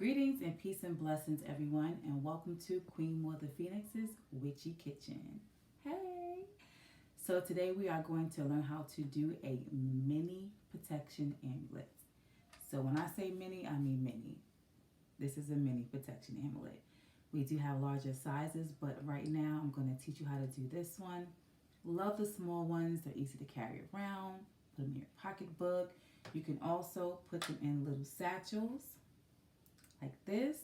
Greetings and peace and blessings, everyone, and welcome to Queen More the Phoenix's Witchy Kitchen. Hey! So today we are going to learn how to do a mini protection amulet. So when I say mini, I mean mini. This is a mini protection amulet. We do have larger sizes, but right now I'm going to teach you how to do this one. Love the small ones. They're easy to carry around. Put them in your pocketbook. You can also put them in little satchels like this,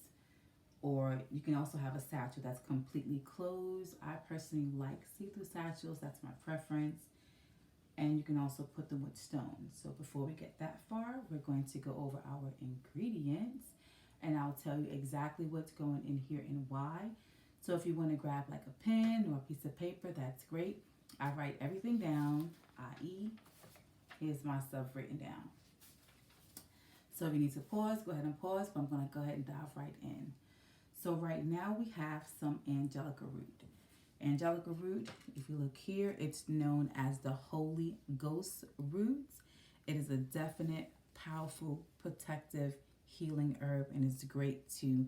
or you can also have a satchel that's completely closed. I personally like see-through satchels. That's my preference. And you can also put them with stones. So before we get that far, we're going to go over our ingredients, and I'll tell you exactly what's going in here and why. So if you want to grab like a pen or a piece of paper, that's great. I write everything down, i.e. here's my stuff written down. So if you need to pause, go ahead and pause, but I'm going to go ahead and dive right in. So right now we have some angelica root. Angelica root, if you look here, it's known as the Holy Ghost root. It is a definite, powerful, protective, healing herb, and it's great to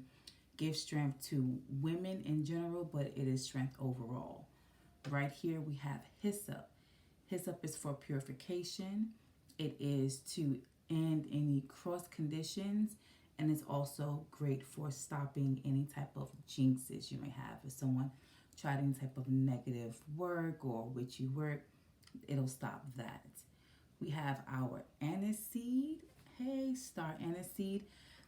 give strength to women in general, but it is strength overall. Right here we have hyssop. Hyssop is for purification. It is to end any cross conditions, and it's also great for stopping any type of jinxes you may have. If someone tried any type of negative work or witchy work, it'll stop that. We have our aniseed. Hey, star aniseed.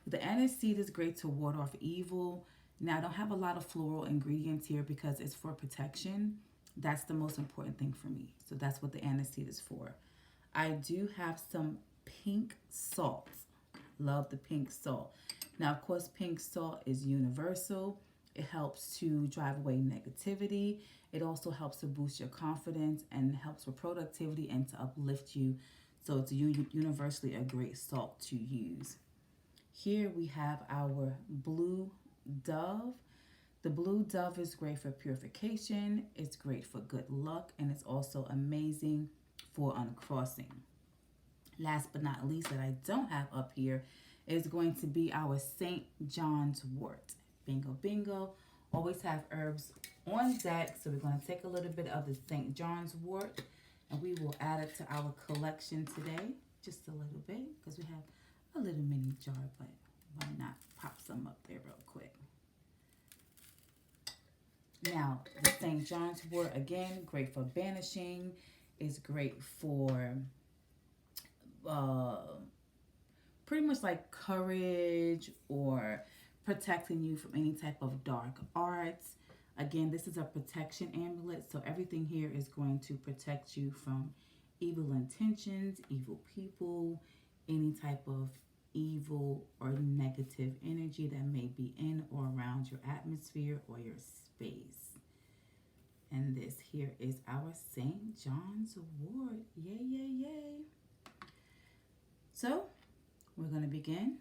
The aniseed is great to ward off evil. Now, I don't have a lot of floral ingredients here because it's for protection. That's the most important thing for me. So that's what the aniseed is for. I do have some pink salt. Love the pink salt. Now, of course, pink salt is universal. It helps to drive away negativity. It also helps to boost your confidence and helps with productivity and to uplift you. So it's universally a great salt to use. Here we have our blue dove. The blue dove is great for purification. It's great for good luck, and it's also amazing for uncrossing. Last but not least, that I don't have up here, is going to be our St. John's wort. Bingo, bingo. Always have herbs on deck. So we're going to take a little bit of the St. John's wort, and we will add it to our collection today. Just a little bit, because we have a little mini jar, but why not pop some up there real quick. Now, the St. John's wort, again, great for banishing. It's great for pretty much like courage or protecting you from any type of dark arts. Again, this is a protection amulet, so everything here is going to protect you from evil intentions, evil people, any type of evil or negative energy that may be in or around your atmosphere or your space. And this here is our St. John's wort. Yay, yay, yay. So, we're going to begin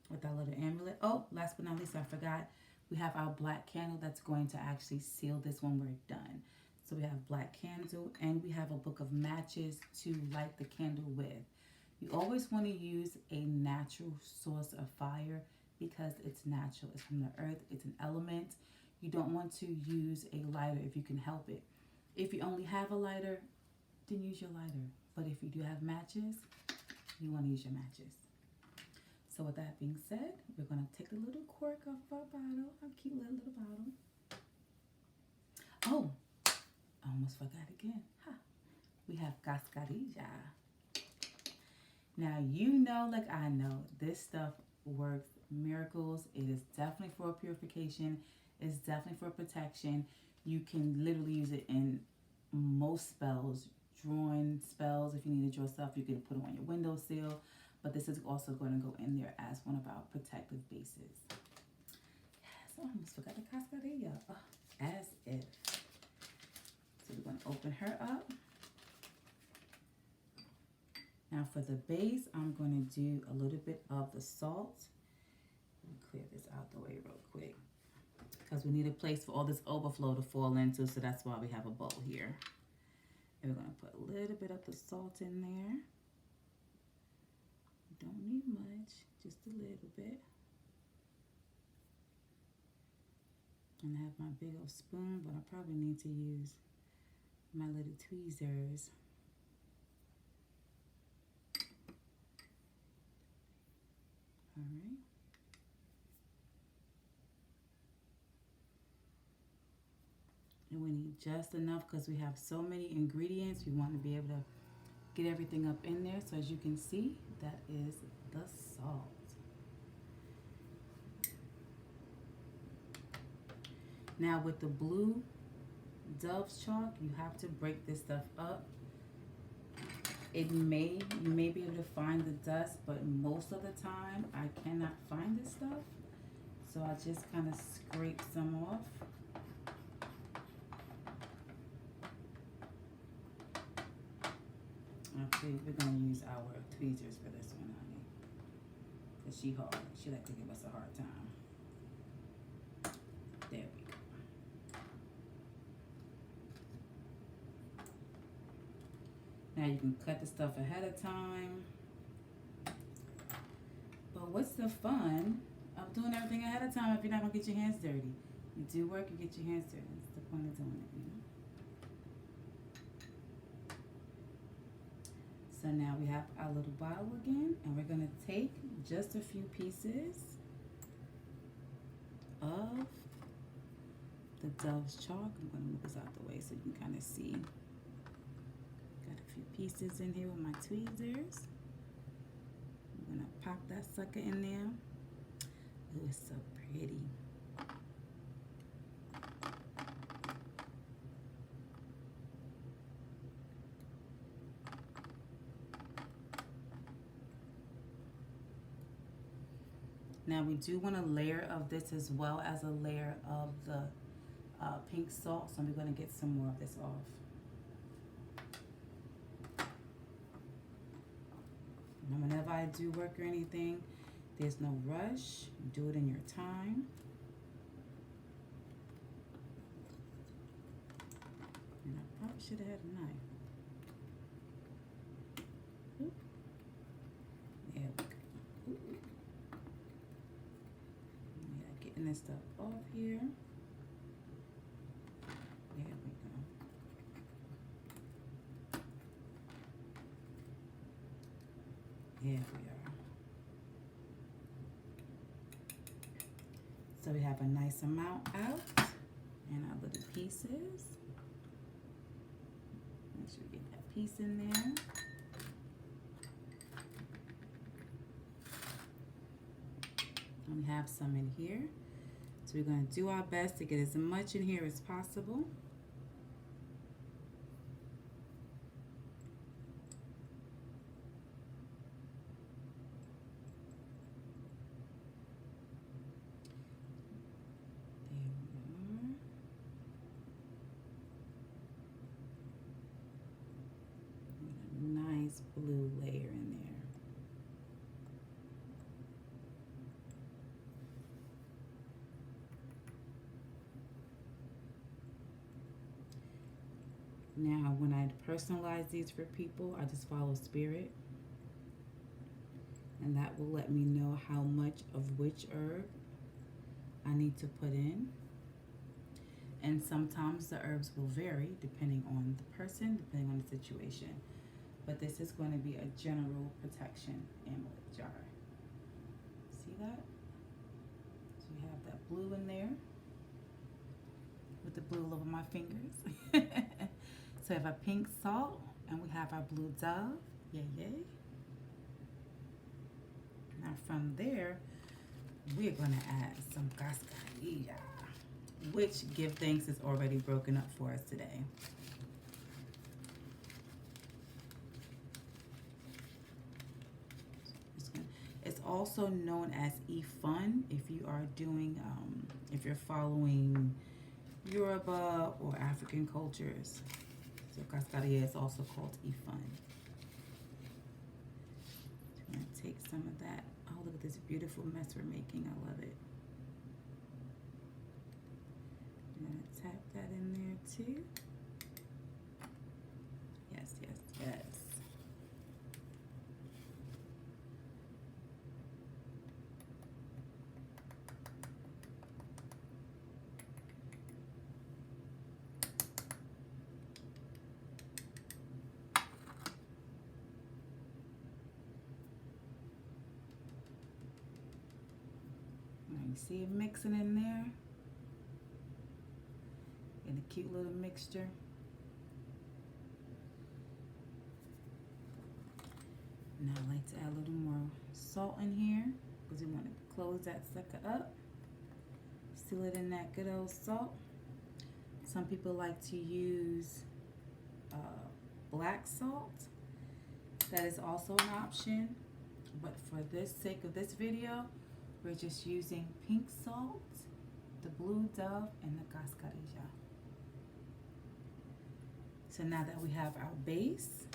with our little amulet. Oh, last but not least, I forgot. We have our black candle that's going to actually seal this when we're done. So we have black candle, and we have a book of matches to light the candle with. You always want to use a natural source of fire because it's natural. It's from the earth. It's an element. You don't want to use a lighter if you can help it. If you only have a lighter, then use your lighter. But if you do have matches, you want to use your matches. So with that being said, we're going to take the little cork off our bottle, our cute little bottle. Oh, I almost forgot again. Ha. We have cascarilla. Now, you know, like I know, this stuff works miracles. It is definitely for purification. It's definitely for protection. You can literally use it in most spells. Drawing spells, if you need to draw stuff, you can put it on your windowsill. But this is also going to go in there as one of our protective bases. Yes, I almost forgot the cascarilla. Oh, as if. So we're going to open her up. Now for the base, I'm going to do a little bit of the salt. Let me clear this out the way real quick, because we need a place for all this overflow to fall into, so that's why we have a bowl here. And we're going to put a little bit of the salt in there. Don't need much, just a little bit. And I have my big old spoon, but I probably need to use my little tweezers. All right. And we need just enough because we have so many ingredients. We want to be able to get everything up in there. So as you can see, that is the salt. Now with the blue Dove's chalk, you have to break this stuff up. You may be able to find the dust, but most of the time I cannot find this stuff. So I just kind of scrape some off. Okay, we're gonna use our tweezers for this one, honey. Cause she hard. She like to give us a hard time. There we go. Now you can cut the stuff ahead of time. But what's the fun of doing everything ahead of time if you're not gonna get your hands dirty? You do work, you get your hands dirty. That's the point of doing it, you know? So now we have our little bottle again, and we're gonna take just a few pieces of the Dove's chalk. I'm gonna move this out the way so you can kind of see. Got a few pieces in here with my tweezers. I'm gonna pop that sucker in there. Oh, it's so pretty. Now we do want a layer of this as well as a layer of the pink salt. So I'm going to get some more of this off. Now whenever I do work or anything, there's no rush. Do it in your time. And I probably should have had a knife. Oop. There we go. Getting this stuff off here. There we go. There we are. So we have a nice amount out and our little pieces. Make sure we get that piece in there. And we have some in here. So we're going to do our best to get as much in here as possible. Nice blue layer in there. Now, when I personalize these for people, I just follow spirit. And that will let me know how much of which herb I need to put in. And sometimes the herbs will vary depending on the person, depending on the situation. But this is going to be a general protection amulet jar. See that? So we have that blue in there with the blue all over my fingers. So we have our pink salt and we have our blue dove. Yay, yay. Now from there, we're going to add some cascarilla, which give thanks is already broken up for us today. It's also known as ifun if you are doing, if you're following Yoruba or African cultures. So cascarilla is also called ifun. I'm going to take some of that. Oh, look at this beautiful mess we're making. I love it. I'm going to tap that in there too. Yes, yes, yes. You see it mixing in there? In a cute little mixture. Now I like to add a little more salt in here because we want to close that sucker up. Seal it in that good old salt. Some people like to use black salt. That is also an option, but for this sake of this video, we're just using pink salt, the blue dove, and the cascarilla. So now that we have our base,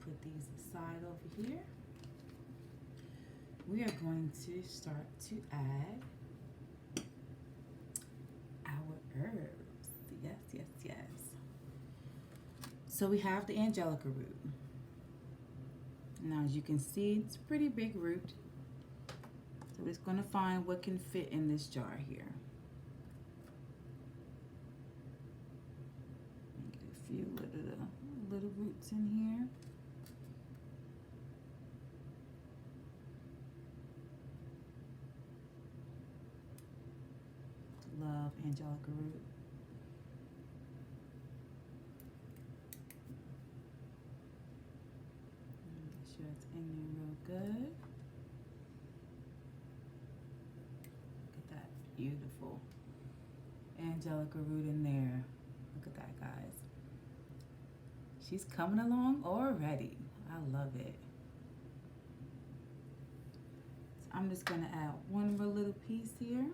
put these aside over here. We are going to start to add our herbs. Yes, yes, yes. So we have the angelica root. Now as you can see, it's a pretty big root. So we're just going to find what can fit in this jar here. Get a few little roots in here. Love angelica root. Make sure it's in there real good. Look at that beautiful angelica root in there. Look at that, guys. She's coming along already. I love it. So I'm just going to add one more little piece here.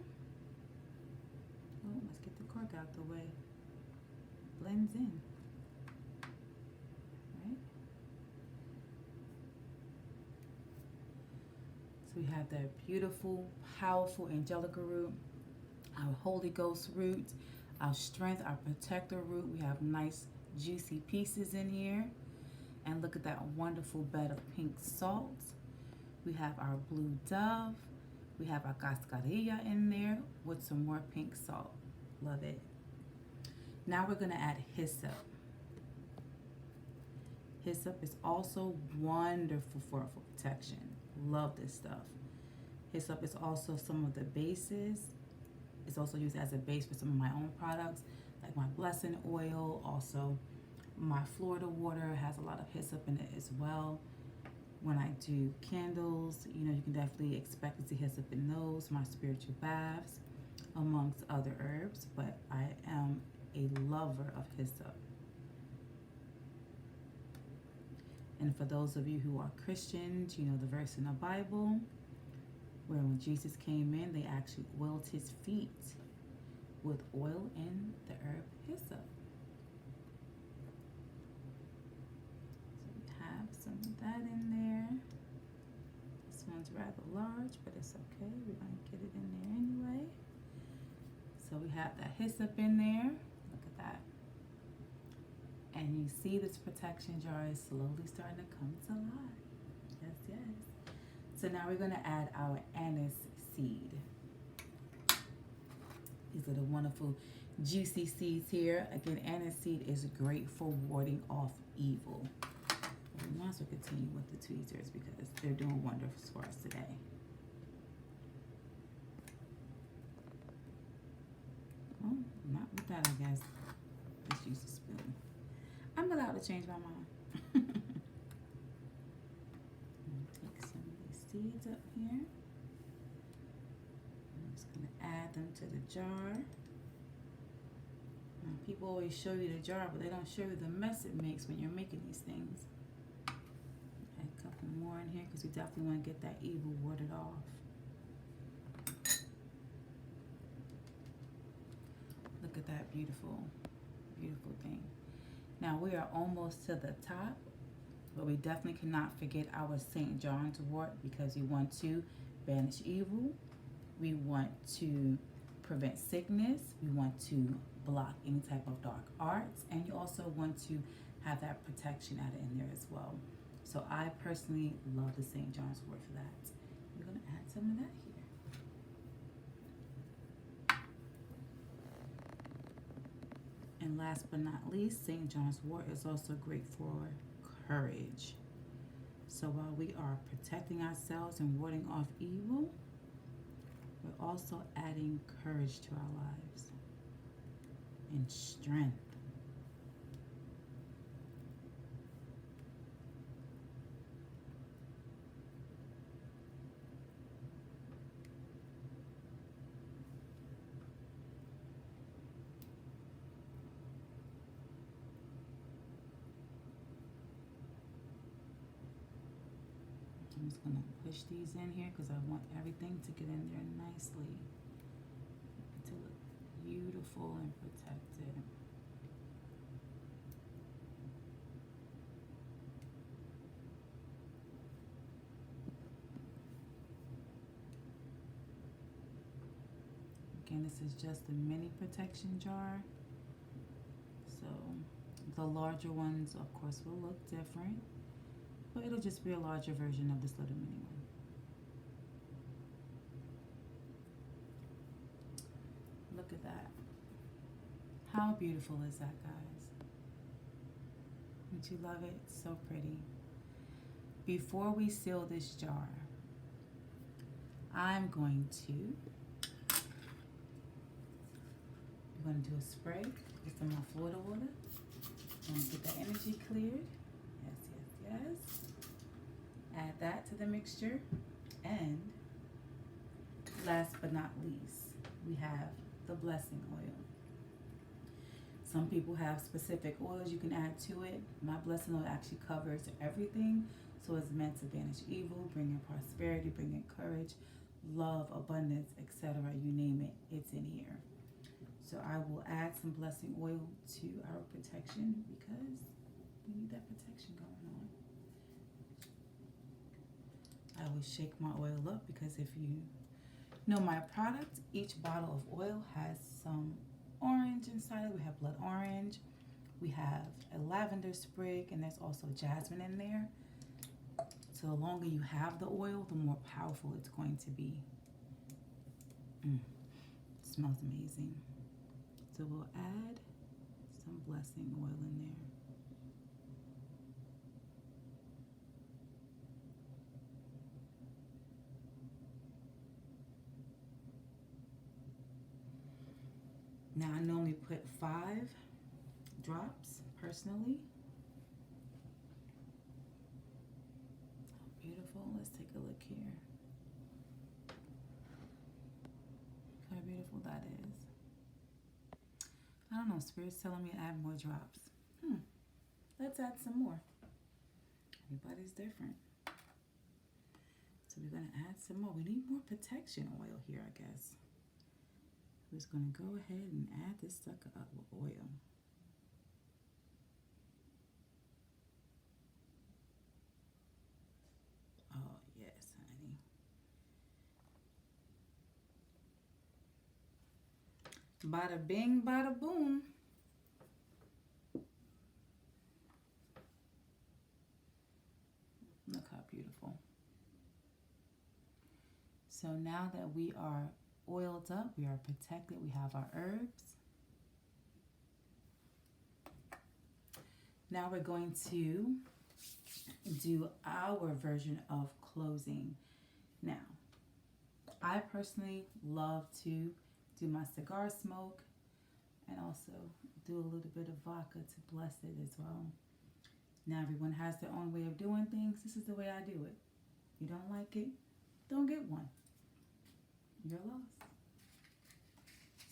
Oh, let's get the cork out the way. Blends in. Right? So we have that beautiful, powerful angelica root, our Holy Ghost root, our strength, our protector root. We have nice, juicy pieces in here. And look at that wonderful bed of pink salt. We have our blue dove. We have our cascarilla in there with some more pink salt. Love it. Now we're going to add hyssop. Hyssop is also wonderful for protection. Love this stuff. Hyssop is also some of the bases. It's also used as a base for some of my own products, like my blessing oil. Also, my Florida water has a lot of hyssop in it as well. When I do candles, you know, you can definitely expect to see hyssop in those, my spiritual baths, amongst other herbs, but I am a lover of hyssop. And for those of you who are Christians, you know the verse in the Bible where when Jesus came in, they actually oiled his feet with oil and the herb hyssop. Some of that in there. This one's rather large, but it's okay. We're going to get it in there anyway. So we have that hyssop in there. Look at that. And you see this protection jar is slowly starting to come to life. Yes, yes. So now we're going to add our anise seed. These are the wonderful juicy seeds here. Again, anise seed is great for warding off evil. We might as well continue with the tweezers because they're doing wonders for us today. Well, not with that, I guess. Let's use a spoon. I'm allowed to change my mind. Take some of these seeds up here. I'm just going to add them to the jar. Now, people always show you the jar, but they don't show you the mess it makes when you're making these things. More in here because we definitely want to get that evil warded off. Look at that beautiful, beautiful thing. Now we are almost to the top, but we definitely cannot forget our St. John's wort because we want to banish evil. We want to prevent sickness. We want to block any type of dark arts, and you also want to have that protection added in there as well. So I personally love the St. John's wort for that. We're going to add some of that here. And last but not least, St. John's wort is also great for courage. So while we are protecting ourselves and warding off evil, we're also adding courage to our lives and strength. I'm just going to push these in here because I want everything to get in there nicely to look beautiful and protected. Again, this is just a mini protection jar. So the larger ones, of course, will look different, but it'll just be a larger version of this little mini one. Look at that. How beautiful is that, guys? Don't you love it? It's so pretty. Before we seal this jar, I'm going to do a spray with some more Florida water. And get the energy cleared. Yes, yes, yes. Add that to the mixture. And last but not least, we have the blessing oil. Some people have specific oils you can add to it. My blessing oil actually covers everything. So it's meant to banish evil, bring in prosperity, bring in courage, love, abundance, etc. You name it, it's in here. So I will add some blessing oil to our protection because we need that protection going on. I always shake my oil up because if you know my product, each bottle of oil has some orange inside. We have blood orange, we have a lavender sprig, and there's also jasmine in there. So the longer you have the oil, the more powerful it's going to be. It smells amazing. So we'll add some blessing oil in there. Now I normally put 5 drops personally. Beautiful. Let's take a look here. Look how beautiful that is. I don't know, Spirit's telling me to add more drops. Let's add some more. Everybody's different. So we're going to add some more. We need more protection oil here, I guess. We're just going to go ahead and add this sucker up with oil. Oh, yes, honey. Bada bing, bada boom. Look how beautiful. So now that we are oiled up, we are protected, we have our herbs. Now we're going to do our version of closing. Now, I personally love to do my cigar smoke and also do a little bit of vodka to bless it as well. Now everyone has their own way of doing things. This is the way I do it. You don't like it, don't get one. You're lost.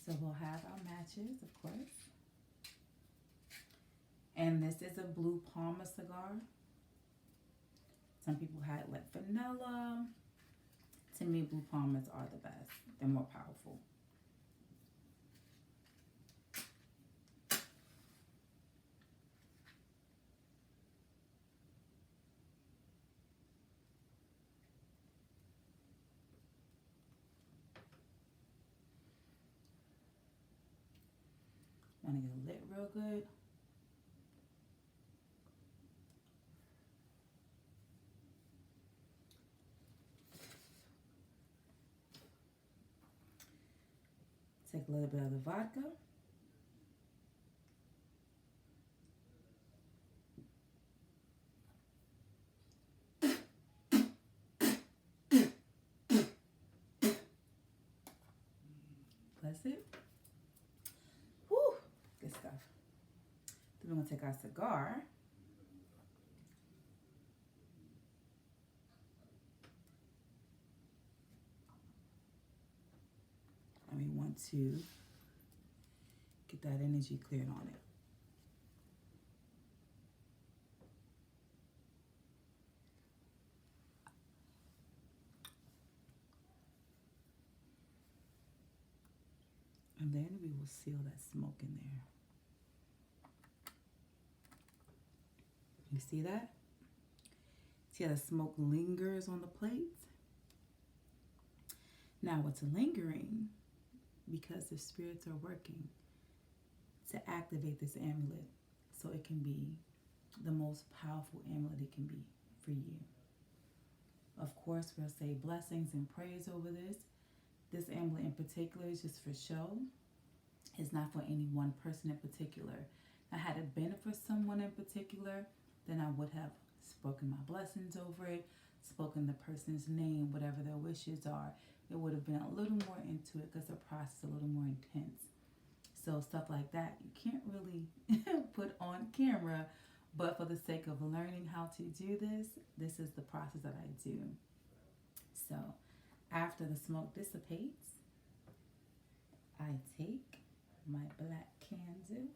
So we'll have our matches, of course. And this is a Blue Palmer cigar. Some people had like vanilla. To me, Blue Palmers are the best. They're more powerful. Want to get it lit real good. Take a little bit of the vodka. bless it. Woo! Good stuff. Then we're going to take our cigar. And we want to get that energy cleared on it. And then we will seal that smoke in there. You see that? See how the smoke lingers on the plate? Now it's lingering because the spirits are working to activate this amulet so it can be the most powerful amulet it can be for you. Of course, we'll say blessings and praise over this. This amulet in particular is just for show. It's not for any one person in particular. Now, had it been for someone in particular, then I would have spoken my blessings over it, spoken the person's name, whatever their wishes are. It would have been a little more into it because the process is a little more intense. So stuff like that, you can't really put on camera, but for the sake of learning how to do this, this is the process that I do. So after the smoke dissipates, I take my black candle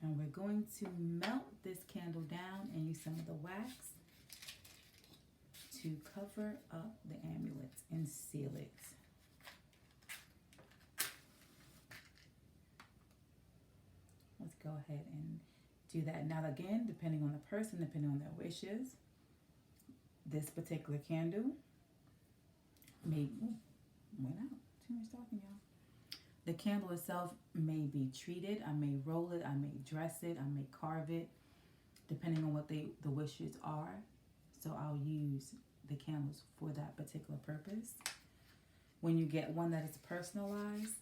and we're going to melt this candle down and use some of the wax to cover up the amulet and seal it. Let's go ahead and do that. Now again, depending on the person, depending on their wishes, this particular candle may, went out. Too much talking, y'all. The candle itself may be treated. I may roll it. I may dress it. I may carve it, depending on what the wishes are. So I'll use the candles for that particular purpose. When you get one that is personalized,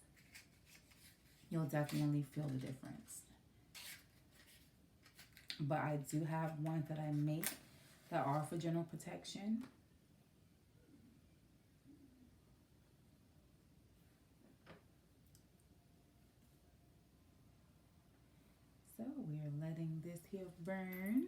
you'll definitely feel the difference. But I do have ones that I make that are for general protection. So we are letting this here burn.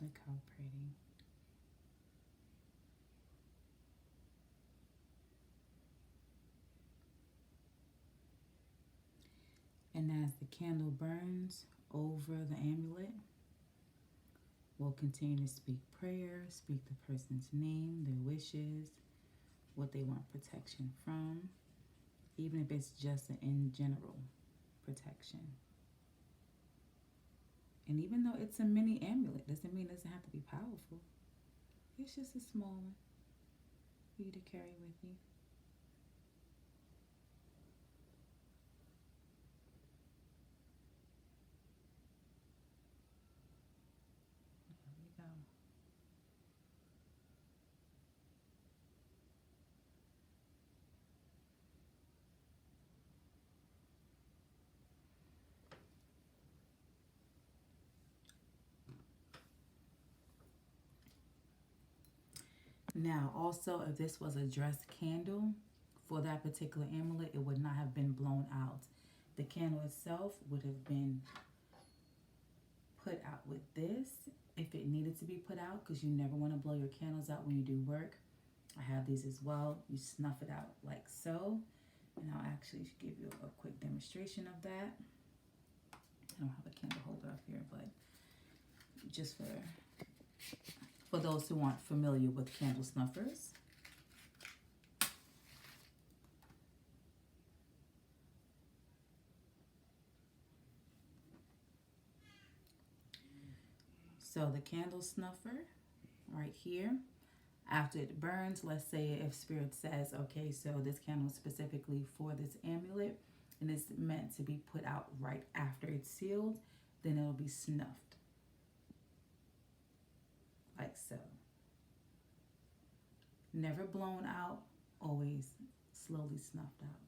Look how pretty. And as the candle burns over the amulet, we'll continue to speak prayer, speak the person's name, their wishes, what they want protection from, even if it's just an in general protection. And even though it's a mini amulet, doesn't mean it doesn't have to be powerful. It's just a small one for you to carry with you. There we go. Now, also, if this was a dressed candle for that particular amulet, it would not have been blown out. The candle itself would have been put out with this if it needed to be put out, because you never want to blow your candles out when you do work. I have these as well. You snuff it out like so. And I'll actually give you a quick demonstration of that. I don't have a candle holder up here, but just for those who aren't familiar with candle snuffers. So the candle snuffer right here, after it burns, let's say if spirit says, okay, so this candle is specifically for this amulet, and it's meant to be put out right after it's sealed, then it'll be snuffed. Like so. Never blown out, always slowly snuffed out.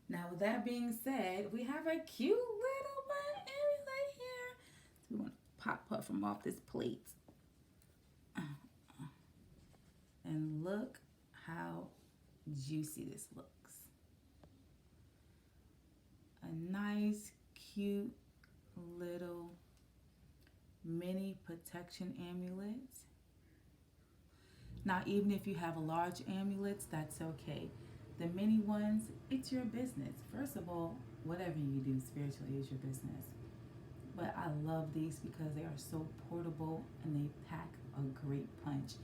Now, with that being said, we have a cute little amulet here. We want to pop from off this plate. And look how juicy this looks. A nice, cute little mini protection amulet. Now, even if you have a large amulet, that's okay. The mini ones, it's your business. First of all, whatever you do spiritually is your business. But I love these because they are so portable and they pack a great punch.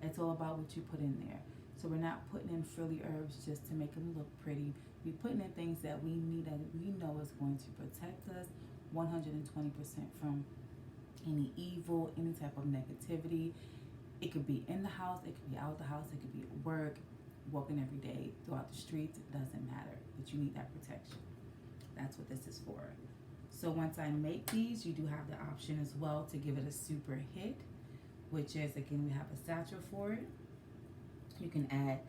It's all about what you put in there. So we're not putting in frilly herbs just to make them look pretty. We're putting in things that we need, that we know is going to protect us 120% from any evil, any type of negativity. It could be in the house, it could be out the house, it could be at work, walking every day throughout the streets. It doesn't matter, but you need that protection. That's what this is for. So once I make these, you do have the option as well to give it a super hit, which is, again, we have a satchel for it. You can add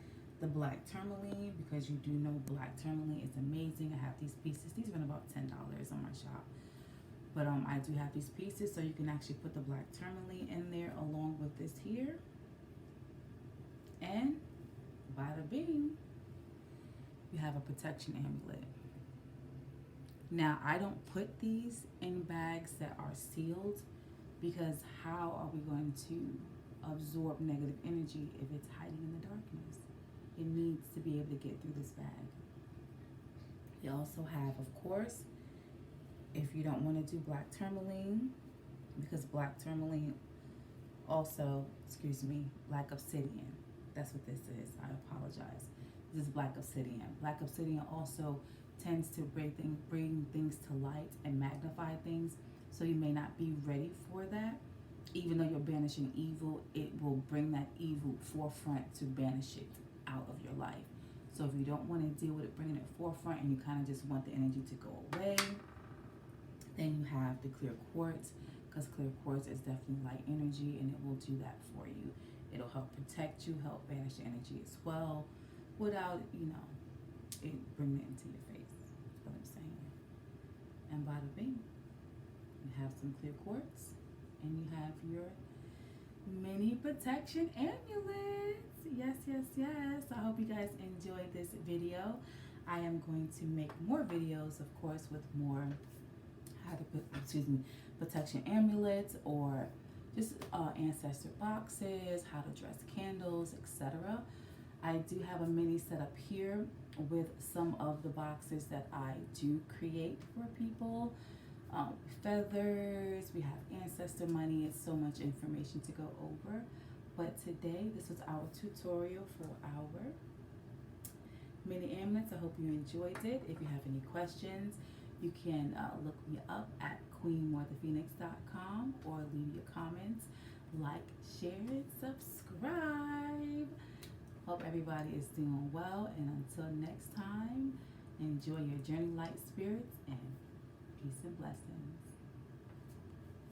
the black tourmaline, because you do know black tourmaline is amazing. I have these pieces. These have been about $10 on my shop. But I do have these pieces, so you can actually put the black tourmaline in there along with this here. And bada bing, you have a protection amulet. Now, I don't put these in bags that are sealed, because how are we going to absorb negative energy if it's hiding in the darkness? It needs to be able to get through this bag. You also have, of course, if you don't want to do black tourmaline, because black tourmaline also, black obsidian. That's what this is. I apologize. This is black obsidian. Black obsidian also tends to bring things to light and magnify things. So you may not be ready for that. Even though you're banishing evil, it will bring that evil forefront to banish it out of your life. So if you don't want to deal with it bringing it forefront, and you kind of just want the energy to go away, then you have the clear quartz, because clear quartz is definitely light energy, and it will do that for you. It'll help protect you, help banish energy as well, without, it bringing it into your face. That's what I'm saying. And bada bing. You have some clear quartz, and you have your mini protection amulets. Yes, yes, yes. I hope you guys enjoyed this video. I am going to make more videos, of course, with more how to put, protection amulets, or just ancestor boxes, how to dress candles, etc. I do have a mini setup here with some of the boxes that I do create for people. Feathers, we have ancestor money. It's so much information to go over, but today this was our tutorial for our mini amulets. I hope you enjoyed it. If you have any questions, you can look me up at queenmorethephoenix.com, or leave your comments, like, share, and subscribe. Hope everybody is doing well, and until next time, enjoy your journey, light spirits, and peace and blessings.